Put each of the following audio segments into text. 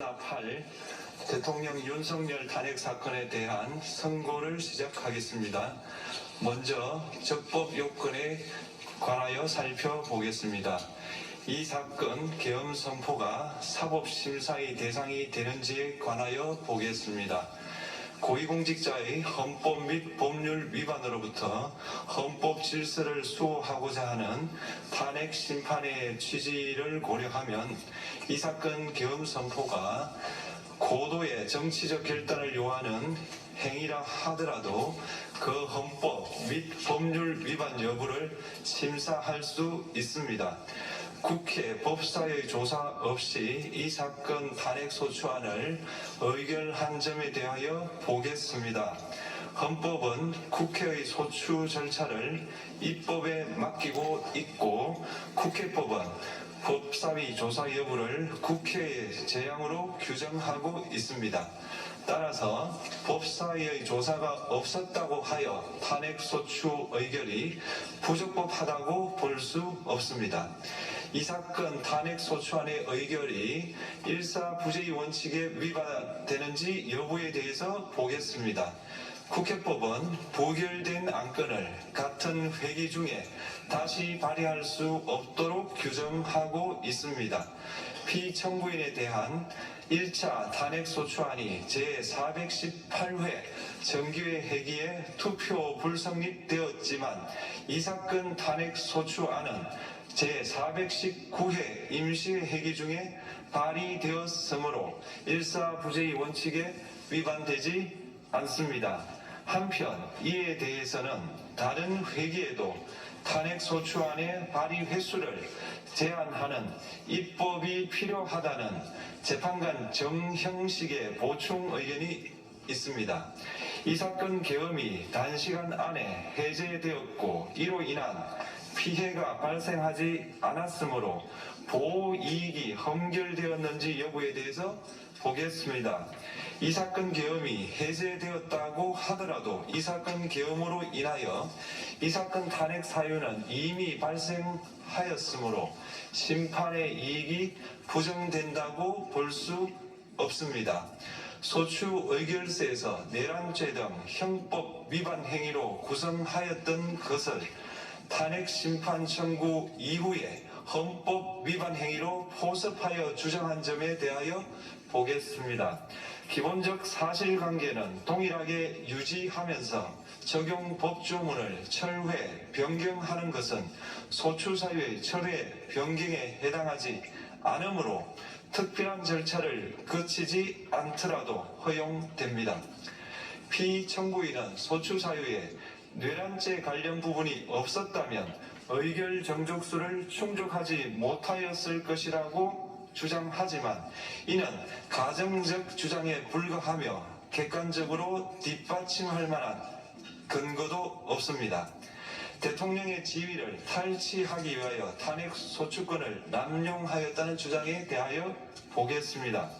8 대통령 윤석열 탄핵 사건에 대한 선고를 시작하겠습니다. 먼저 적법 요건에 관하여 살펴보겠습니다. 이 사건 계엄 선포가 사법심사의 대상이 되는지에 관하여 보겠습니다. 고위공직자의 헌법 및 법률 위반으로부터 헌법 질서를 수호하고자 하는 탄핵 심판의 취지를 고려하면 이 사건 계엄 선포가 고도의 정치적 결단을 요하는 행위라 하더라도 그 헌법 및 법률 위반 여부를 심사할 수 있습니다. 국회 법사의 조사 없이 이 사건 탄핵 소추안을 의결한 점에 대하여 보겠습니다. 헌법은 국회의 소추 절차를 입법에 맡기고 있고 국회법은 법사위 조사 여부를 국회의 재량으로 규정하고 있습니다. 따라서 법사위의 조사가 없었다고 하여 탄핵 소추 의결이 부적법하다고 볼 수 없습니다. 이 사건 탄핵 소추안의 의결이 일사부재의 원칙에 위반되는지 여부에 대해서 보겠습니다. 국회법은 부결된 안건을 같은 회기 중에 다시 발의할 수 없도록 규정하고 있습니다. 피청구인에 대한 1차 탄핵소추안이 제418회 정기회 회기에 투표 불성립되었지만 이 사건 탄핵소추안은 제419회 임시회기 중에 발의되었으므로 일사부재의 원칙에 위반되지 않습니다. 한편 이에 대해서는 다른 회기에도 탄핵소추안의 발의 횟수를 제한하는 입법이 필요하다는 재판관 정형식의 보충 의견이 있습니다. 이 사건 계엄이 단시간 안에 해제되었고 이로 인한 피해가 발생하지 않았으므로 보호이익이 헌결되었는지 여부에 대해서 보겠습니다. 이 사건 계엄이 해제되었다고 하더라도 이 사건 계엄으로 인하여 이 사건 탄핵 사유는 이미 발생하였으므로 심판의 이익이 부정된다고 볼 수 없습니다. 소추 의결서에서 내란죄 등 형법 위반 행위로 구성하였던 것을 탄핵 심판 청구 이후에 헌법 위반 행위로 포섭하여 주장한 점에 대하여 보겠습니다. 기본적 사실관계는 동일하게 유지하면서 적용 법조문을 철회, 변경하는 것은 소추사유의 철회, 변경에 해당하지 않으므로 특별한 절차를 거치지 않더라도 허용됩니다. 피청구인은 소추사유에 뇌란죄 관련 부분이 없었다면 의결 정족수를 충족하지 못하였을 것이라고 주장하지만 이는 가정적 주장에 불과하며 객관적으로 뒷받침할 만한 근거도 없습니다. 대통령의 지위를 탈취하기 위하여 탄핵 소추권을 남용하였다는 주장에 대하여 보겠습니다.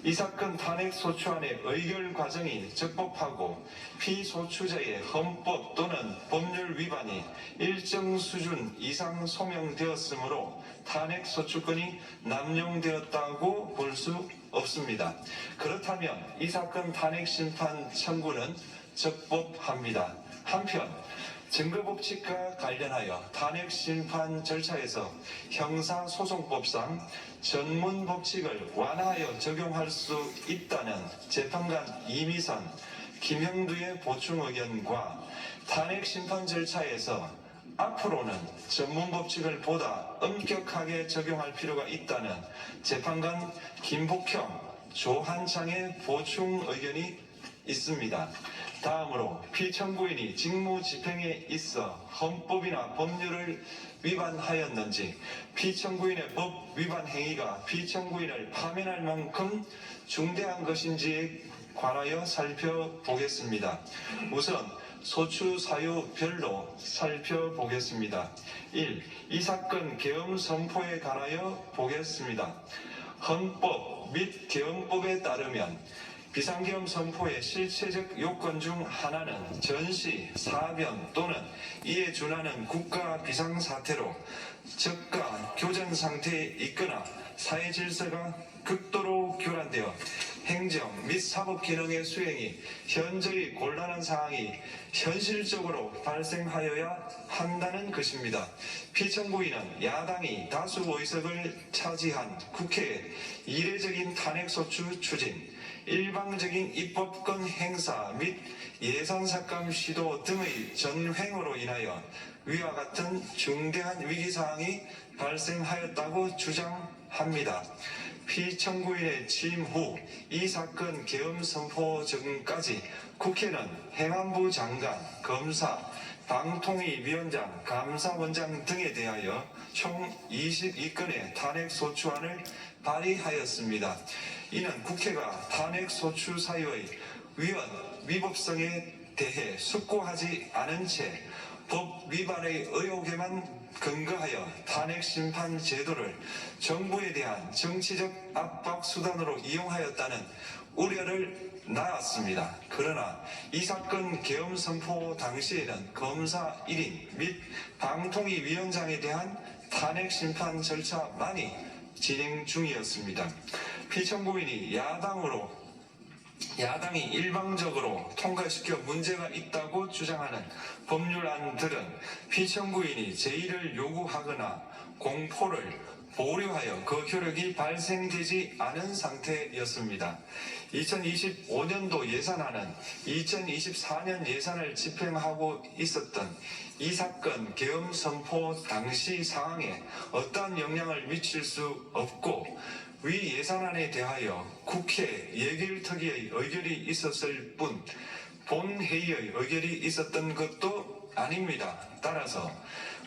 이 사건 탄핵 소추안의 의결 과정이 적법하고 피소추자의 헌법 또는 법률 위반이 일정 수준 이상 소명되었으므로 탄핵 소추권이 남용되었다고 볼 수 없습니다. 그렇다면 이 사건 탄핵 심판 청구는 적법합니다. 한편 증거법칙과 관련하여 탄핵 심판 절차에서 형사소송법상 전문법칙을 완화하여 적용할 수 있다는 재판관 이미선, 김형두의 보충 의견과 탄핵 심판 절차에서 앞으로는 전문법칙을 보다 엄격하게 적용할 필요가 있다는 재판관 김복형, 조한창의 보충 의견이 있습니다. 다음으로 피청구인이 직무집행에 있어 헌법이나 법률을 위반하였는지 피청구인의 법 위반 행위가 피청구인을 파면할 만큼 중대한 것인지에 관하여 살펴보겠습니다. 우선 소추 사유별로 살펴보겠습니다. 1. 이 사건 계엄 선포에 관하여 보겠습니다. 헌법 및 계엄법에 따르면 비상계엄 선포의 실체적 요건 중 하나는 전시, 사변 또는 이에 준하는 국가 비상사태로 저가 교전 상태에 있거나 사회 질서가 극도로 교란되어 행정 및 사법 기능의 수행이 현저히 곤란한 상황이 현실적으로 발생하여야 한다는 것입니다. 피청구인은 야당이 다수 의석을 차지한 국회의 이례적인 탄핵소추 추진, 일방적인 입법권 행사 및 예산삭감 시도 등의 전횡으로 인하여 위와 같은 중대한 위기사항이 발생하였다고 주장합니다. 피청구인의 취임 후 이 사건 계엄 선포 전까지 국회는 행안부 장관, 검사, 방통위위원장, 감사원장 등에 대하여 총 22건의 탄핵소추안을 발의하였습니다. 이는 국회가 탄핵소추 사유의 위헌,위법성에 대해 숙고하지 않은 채 법 위반의 의혹에만 근거하여 탄핵심판 제도를 정부에 대한 정치적 압박 수단으로 이용하였다는 우려를 낳았습니다. 그러나 이 사건 계엄 선포 당시에는 검사 1인 및 방통위위원장에 대한 탄핵심판 절차만이 진행 중이었습니다. 피청구인이 야당이 일방적으로 통과시켜 문제가 있다고 주장하는 법률안들은 피청구인이 제의를 요구하거나 공포를 보류하여 그 효력이 발생되지 않은 상태였습니다. 2025년도 예산안은 2024년 예산을 집행하고 있었던 이 사건 계엄 선포 당시 상황에 어떠한 영향을 미칠 수 없고 위 예산안에 대하여 국회 예결특위의 의결이 있었을 뿐 본회의의 의결이 있었던 것도 아닙니다. 따라서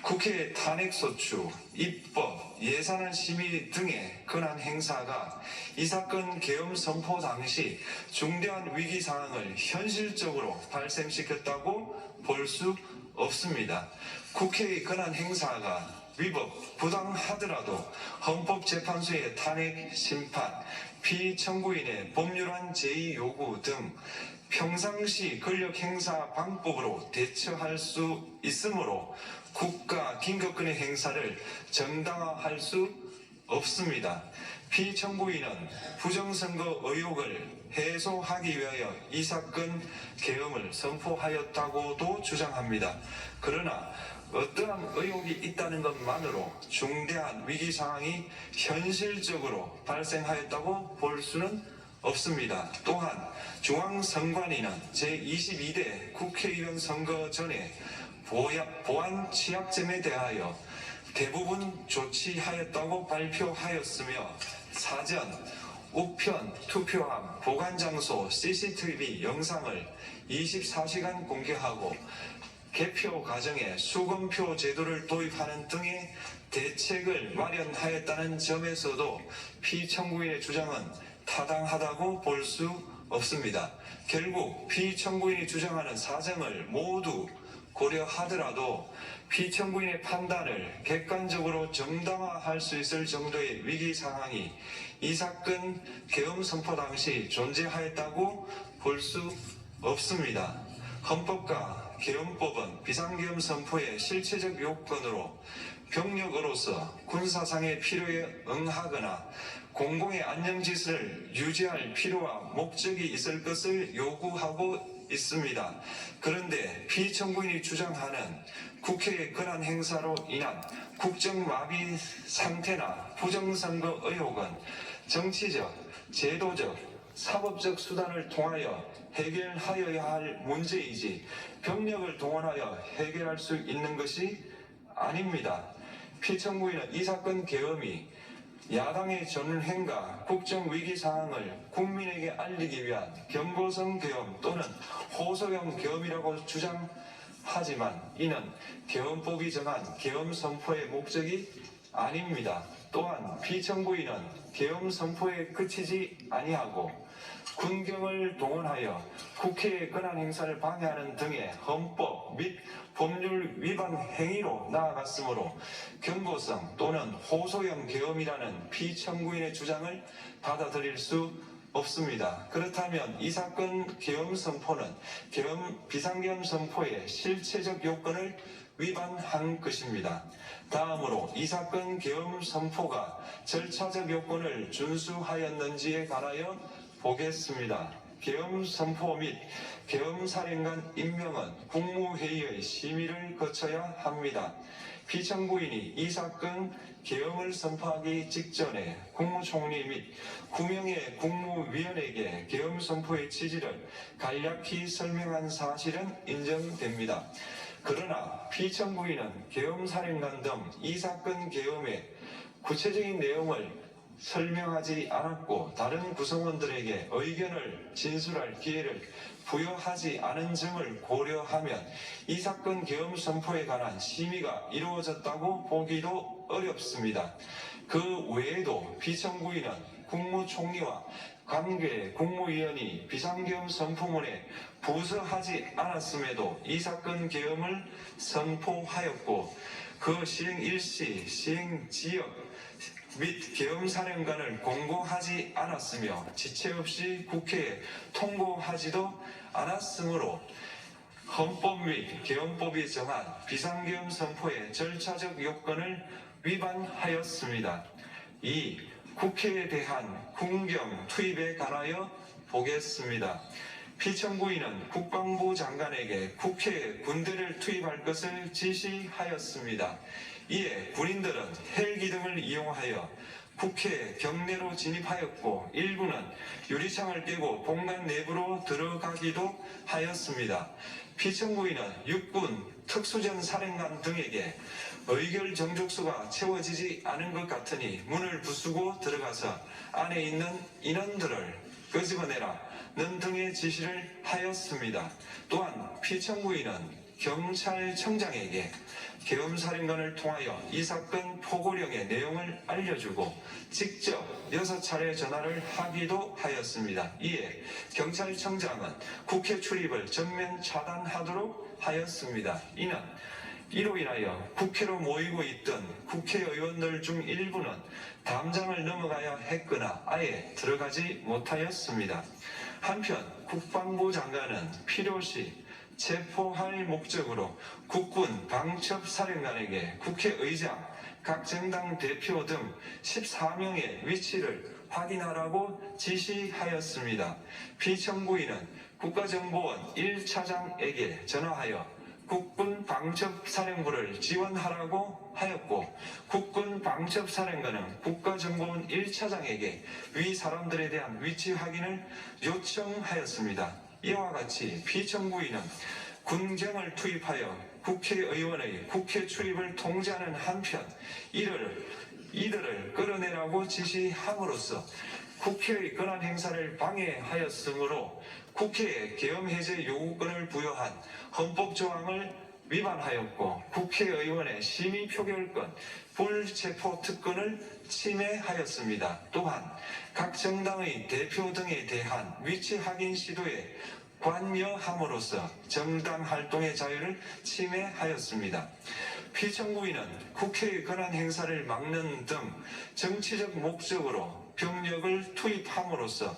국회의 탄핵소추, 입법, 예산안 심의 등의 권한 행사가 이 사건 계엄 선포 당시 중대한 위기 상황을 현실적으로 발생시켰다고 볼 수 없습니다. 국회의 권한 행사가 위법, 부당하더라도 헌법재판소의 탄핵 심판, 피청구인의 법률안 제의 요구 등 평상시 권력 행사 방법으로 대처할 수 있으므로 국가 긴급권의 행사를 정당화할 수 없습니다. 피청구인은 부정선거 의혹을 해소하기 위하여 이 사건 계엄을 선포하였다고도 주장합니다. 그러나 어떠한 의혹이 있다는 것만으로 중대한 위기 상황이 현실적으로 발생하였다고 볼 수는 없습니다. 또한 중앙선관위는 제22대 국회의원 선거 전에 보안 취약점에 대하여 대부분 조치하였다고 발표하였으며 사전, 우편, 투표함, 보관장소, CCTV 영상을 24시간 공개하고 개표 과정에 수검표 제도를 도입하는 등의 대책을 마련하였다는 점에서도 피청구인의 주장은 타당하다고 볼 수 없습니다. 결국 피청구인이 주장하는 사정을 모두 고려하더라도 피청구인의 판단을 객관적으로 정당화할 수 있을 정도의 위기 상황이 이 사건 계엄 선포 당시 존재하였다고 볼 수 없습니다. 헌법과 계엄법은 비상계엄 선포의 실체적 요건으로 병력으로서 군사상의 필요에 응하거나 공공의 안녕질서를 유지할 필요와 목적이 있을 것을 요구하고 있습니다. 그런데 피청구인이 주장하는 국회의 권한 행사로 인한 국정마비 상태나 부정선거 의혹은 정치적, 제도적, 사법적 수단을 통하여 해결하여야 할 문제이지 병력을 동원하여 해결할 수 있는 것이 아닙니다. 피청구인은 이 사건 계엄이 야당의 전횡과 국정위기 상황을 국민에게 알리기 위한 경고성 계엄 또는 호소형 계엄이라고 주장하지만 이는 계엄법이 정한 계엄 선포의 목적이 아닙니다. 또한 피청구인은 계엄 선포에 그치지 아니하고 군경을 동원하여 국회의 권한 행사를 방해하는 등의 헌법 및 법률 위반 행위로 나아갔으므로 경고성 또는 호소형 계엄이라는 피청구인의 주장을 받아들일 수 없습니다. 그렇다면 이 사건 계엄 선포는 비상계엄 선포의 실체적 요건을 위반한 것입니다. 다음으로 이 사건 계엄 선포가 절차적 요건을 준수하였는지에 관하여 보겠습니다. 계엄 선포 및 계엄 사령관 임명은 국무회의의 심의를 거쳐야 합니다. 피청구인이 이 사건 계엄을 선포하기 직전에 국무총리 및 9명의 국무위원에게 계엄 선포의 취지를 간략히 설명한 사실은 인정됩니다. 그러나 피청구인은 계엄사령관 등 이 사건 계엄의 구체적인 내용을 설명하지 않았고 다른 구성원들에게 의견을 진술할 기회를 부여하지 않은 점을 고려하면 이 사건 계엄 선포에 관한 심의가 이루어졌다고 보기도 어렵습니다. 그 외에도 피청구인은 국무총리와 관계 국무위원이 비상계엄 선포문에 부서하지 않았음에도 이 사건 계엄을 선포하였고 그 시행 일시, 시행 지역 및 계엄사령관을 공고하지 않았으며 지체 없이 국회에 통보하지도 않았으므로 헌법 및 계엄법이 정한 비상계엄 선포의 절차적 요건을 위반하였습니다. 2. 국회에 대한 군경 투입에 관하여 보겠습니다. 피청구인은 국방부 장관에게 국회에 군대를 투입할 것을 지시하였습니다. 이에 군인들은 헬기 등을 이용하여 국회 경내로 진입하였고 일부는 유리창을 깨고 본관 내부로 들어가기도 하였습니다. 피청구인은 육군 특수전 사령관 등에게 의결 정족수가 채워지지 않은 것 같으니 문을 부수고 들어가서 안에 있는 인원들을 끄집어내라는 등의 지시를 하였습니다. 또한 피청구인은 경찰청장에게 계엄사령관을 통하여 이 사건 포고령의 내용을 알려주고 직접 6차례 전화를 하기도 하였습니다. 이에 경찰청장은 국회 출입을 전면 차단하도록 하였습니다. 이로 인하여 국회로 모이고 있던 국회의원들 중 일부는 담장을 넘어가야 했거나 아예 들어가지 못하였습니다. 한편 국방부 장관은 필요시 체포할 목적으로 국군 방첩사령관에게 국회의장, 각 정당 대표 등 14명의 위치를 확인하라고 지시하였습니다. 피청구인은 국가정보원 1차장에게 전화하여 국군 방첩사령부를 지원하라고 하였고 국군 방첩사령관은 국가정보원 1차장에게 위 사람들에 대한 위치 확인을 요청하였습니다. 이와 같이 피청구인은 군경을 투입하여 국회의원의 국회 출입을 통제하는 한편 이들을 끌어내라고 지시함으로써 국회의 권한 행사를 방해하였으므로 국회에 계엄 해제 요구권을 부여한 헌법 조항을 위반하였고 국회의원의 심의 표결권, 불체포 특권을 침해하였습니다. 또한 각 정당의 대표 등에 대한 위치 확인 시도에 관여함으로써 정당 활동의 자유를 침해하였습니다. 피청구인은 국회의 권한 행사를 막는 등 정치적 목적으로 병력을 투입함으로써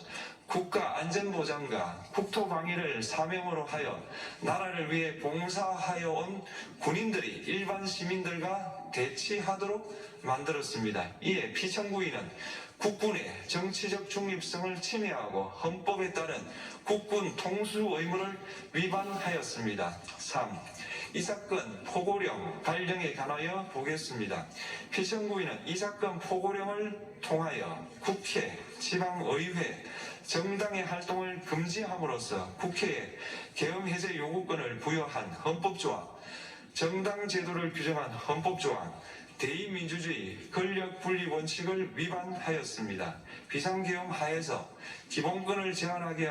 국가안전보장과 국토방위를 사명으로 하여 나라를 위해 봉사하여 온 군인들이 일반 시민들과 대치하도록 만들었습니다. 이에 피청구인은 국군의 정치적 중립성을 침해하고 헌법에 따른 국군 통수 의무를 위반하였습니다. 3. 이 사건 포고령 발령에 관하여 보겠습니다. 피청구인은 이 사건 포고령을 통하여 국회, 지방의회, 정당의 활동을 금지함으로써 국회에 계엄 해제 요구권을 부여한 헌법조항, 정당 제도를 규정한 헌법조항, 대의민주주의 권력분리 원칙을 위반하였습니다. 비상계엄 하에서 기본권을 제한하기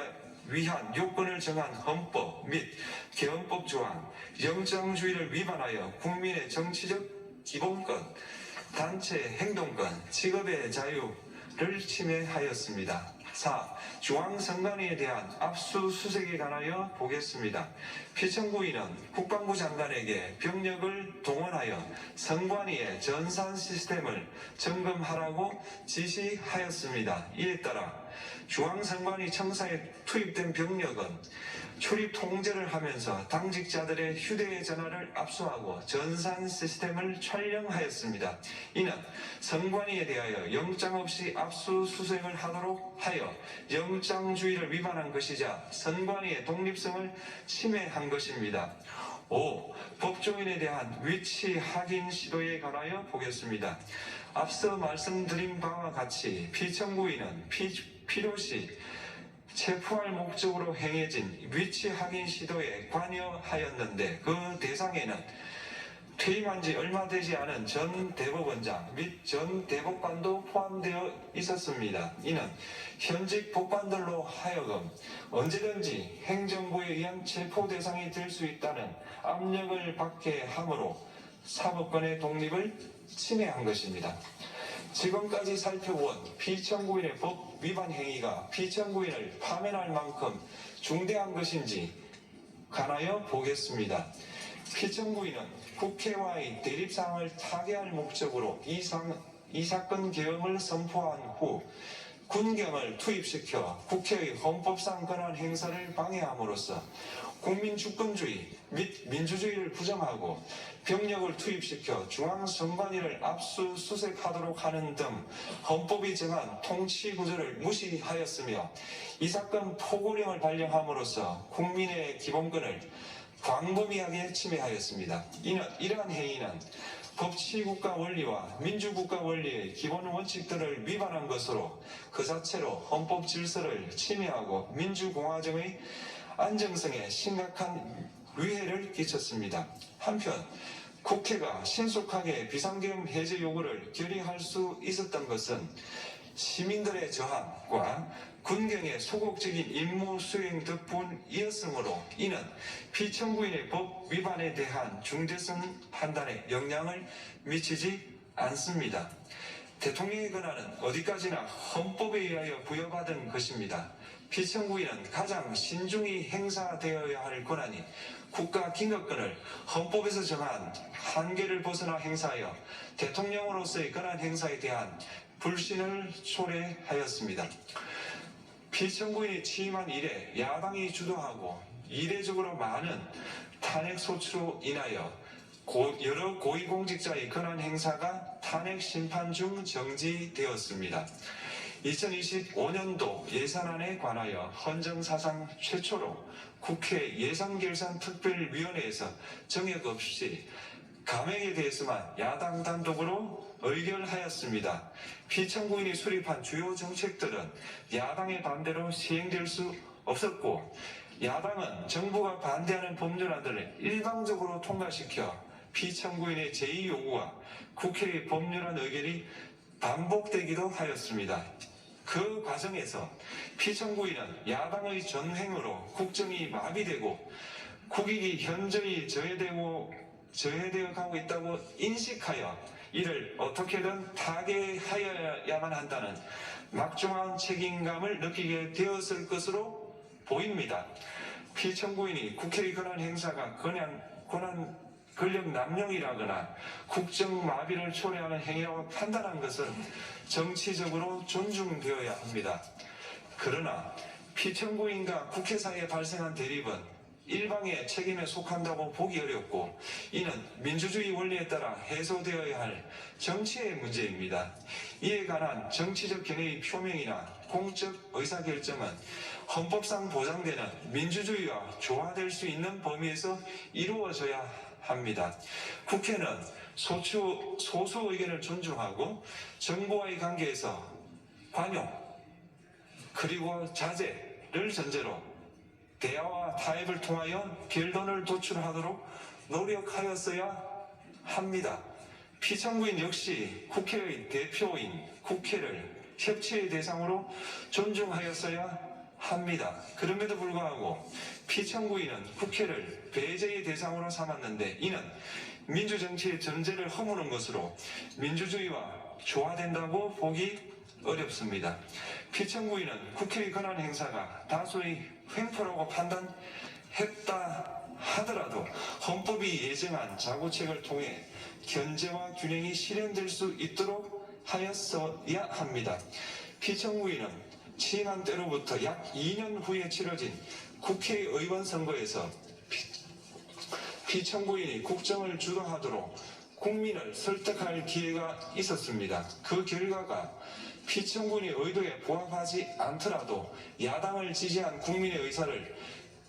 위한 요건을 정한 헌법 및 계엄법 조항, 영장주의를 위반하여 국민의 정치적 기본권, 단체 행동권, 직업의 자유를 침해하였습니다. 4. 중앙선관위에 대한 압수수색에 관하여 보겠습니다. 피청구인은 국방부 장관에게 병력을 동원하여 선관위의 전산 시스템을 점검하라고 지시하였습니다. 이에 따라 중앙선관위 청사에 투입된 병력은 출입 통제를 하면서 당직자들의 휴대전화를 압수하고 전산 시스템을 촬영하였습니다. 이는 선관위에 대하여 영장 없이 압수수색을 하도록 하여 영장주의를 위반한 것이자 선관위의 독립성을 침해한 것입니다. 5. 법조인에 대한 위치 확인 시도에 관하여 보겠습니다. 앞서 말씀드린 바와 같이 피청구인은 필요시 체포할 목적으로 행해진 위치 확인 시도에 관여하였는데 그 대상에는 퇴임한 지 얼마 되지 않은 전 대법원장 및 전 대법관도 포함되어 있었습니다. 이는 현직 법관들로 하여금 언제든지 행정부에 의한 체포 대상이 될 수 있다는 압력을 받게 하므로 사법권의 독립을 침해한 것입니다. 지금까지 살펴본 피청구인의 법 위반 행위가 피청구인을 파면할 만큼 중대한 것인지 관하여 보겠습니다. 피청구인은 국회와의 대립상황을 타개할 목적으로 이 사건 계엄을 선포한 후 군경을 투입시켜 국회의 헌법상 권한 행사를 방해함으로써 국민 주권주의 및 민주주의를 부정하고 병력을 투입시켜 중앙선관위를 압수수색하도록 하는 등 헌법이 정한 통치구조를 무시하였으며 이 사건 포고령을 발령함으로써 국민의 기본권을 광범위하게 침해하였습니다. 이러한 행위는 법치국가 원리와 민주국가 원리의 기본 원칙들을 위반한 것으로 그 자체로 헌법 질서를 침해하고 민주공화정의 안정성에 심각한 위해를 끼쳤습니다. 한편 국회가 신속하게 비상계엄 해제 요구를 결의할 수 있었던 것은 시민들의 저항과 군경의 소극적인 임무 수행 덕분이었으므로 이는 피청구인의 법 위반에 대한 중대성 판단에 영향을 미치지 않습니다. 대통령의 권한은 어디까지나 헌법에 의하여 부여받은 것입니다. 피청구인은 가장 신중히 행사되어야 할 권한인 국가기능권을 헌법에서 정한 한계를 벗어나 행사하여 대통령으로서의 권한 행사에 대한 불신을 초래하였습니다. 피청구인이 취임한 이래 야당이 주도하고 이례적으로 많은 탄핵 소추로 인하여 여러 고위공직자의 권한 행사가 탄핵 심판 중 정지되었습니다. 2025년도 예산안에 관하여 헌정사상 최초로 국회 예산결산특별위원회에서 정액 없이 감액에 대해서만 야당 단독으로 의결하였습니다. 피청구인이 수립한 주요 정책들은 야당의 반대로 시행될 수 없었고 야당은 정부가 반대하는 법률안들을 일방적으로 통과시켜 피청구인의 제2 요구와 국회의 법률안 의결이 반복되기도 하였습니다. 그 과정에서 피청구인은 야당의 전횡으로 국정이 마비되고 국익이 현저히 저해되어 가고 있다고 인식하여 이를 어떻게든 타개하여야만 한다는 막중한 책임감을 느끼게 되었을 것으로 보입니다. 피청구인이 국회의 권한 행사가 권력 남용이라거나 국정 마비를 초래하는 행위라고 판단한 것은 정치적으로 존중되어야 합니다. 그러나 피청구인과 국회 사이에 발생한 대립은 일방의 책임에 속한다고 보기 어렵고 이는 민주주의 원리에 따라 해소되어야 할 정치의 문제입니다. 이에 관한 정치적 견해의 표명이나 공적 의사결정은 헌법상 보장되는 민주주의와 조화될 수 있는 범위에서 이루어져야 합니다. 국회는 소수 의견을 존중하고 정부와의 관계에서 관용 그리고 자제를 전제로 대화와 타협을 통하여 결론을 도출하도록 노력하였어야 합니다. 피청구인 역시 국회의 대표인 국회를 협치의 대상으로 존중하였어야 합니다. 그럼에도 불구하고 피청구인은 국회를 배제의 대상으로 삼았는데 이는 민주정치의 전제를 허무는 것으로 민주주의와 조화된다고 보기 어렵습니다. 피청구인은 국회의 권한 행사가 다수의 횡포라고 판단했다 하더라도 헌법이 예정한 자구책을 통해 견제와 균형이 실현될 수 있도록 하였어야 합니다. 피청구인은 취임한 때로부터 약 2년 후에 치러진 국회의원 선거에서 피청구인이 국정을 주도하도록 국민을 설득할 기회가 있었습니다. 그 결과가 피청구인의 의도에 부합하지 않더라도 야당을 지지한 국민의 의사를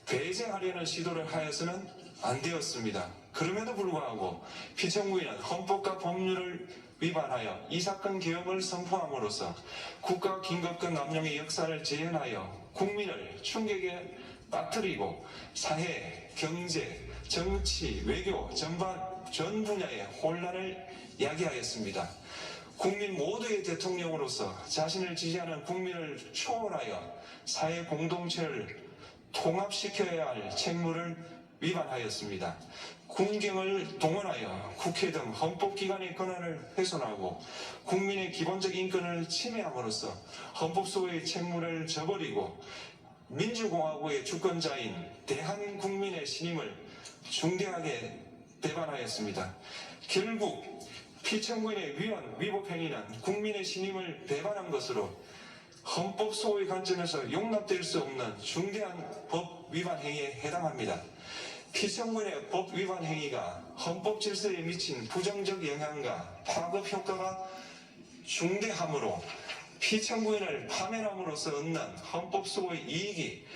배제하려는 시도를 하여서는 안 되었습니다. 그럼에도 불구하고 피청구인은 헌법과 법률을 위반하여 이 사건 계엄을 선포함으로써 국가 긴급권 남용의 역사를 재현하여 국민을 충격에 빠뜨리고 사회, 경제, 정치, 외교 전반 전 분야의 혼란을 야기하였습니다. 국민 모두의 대통령으로서 자신을 지지하는 국민을 초월하여 사회 공동체를 통합시켜야 할 책무를 위반하였습니다. 군경을 동원하여 국회 등 헌법기관의 권한을 훼손하고 국민의 기본적 인권을 침해함으로써 헌법소의 책무를 저버리고 민주공화국의 주권자인 대한국민의 신임을 중대하게 배반하였습니다. 결국 피청구인의 위법 행위는 국민의 신임을 배반한 것으로 헌법 소의 관점에서 용납될 수 없는 중대한 법 위반 행위에 해당합니다. 피청구인의 법 위반 행위가 헌법 질서에 미친 부정적 영향과 파급 효과가 중대하므로 피청구인을 파면함으로써 얻는 헌법 소의 이익이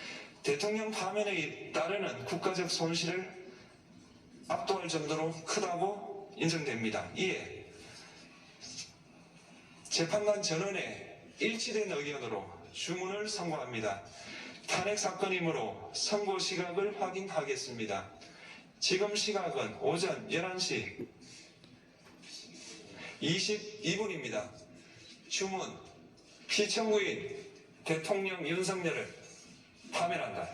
대통령 파면에 따르는 국가적 손실을 압도할 정도로 크다고 인정됩니다. 이에 재판관 전원의 일치된 의견으로 주문을 선고합니다. 탄핵 사건이므로 선고 시각을 확인하겠습니다. 지금 시각은 오전 11시 22분입니다. 주문: 피청구인 대통령 윤석열을 파면한다.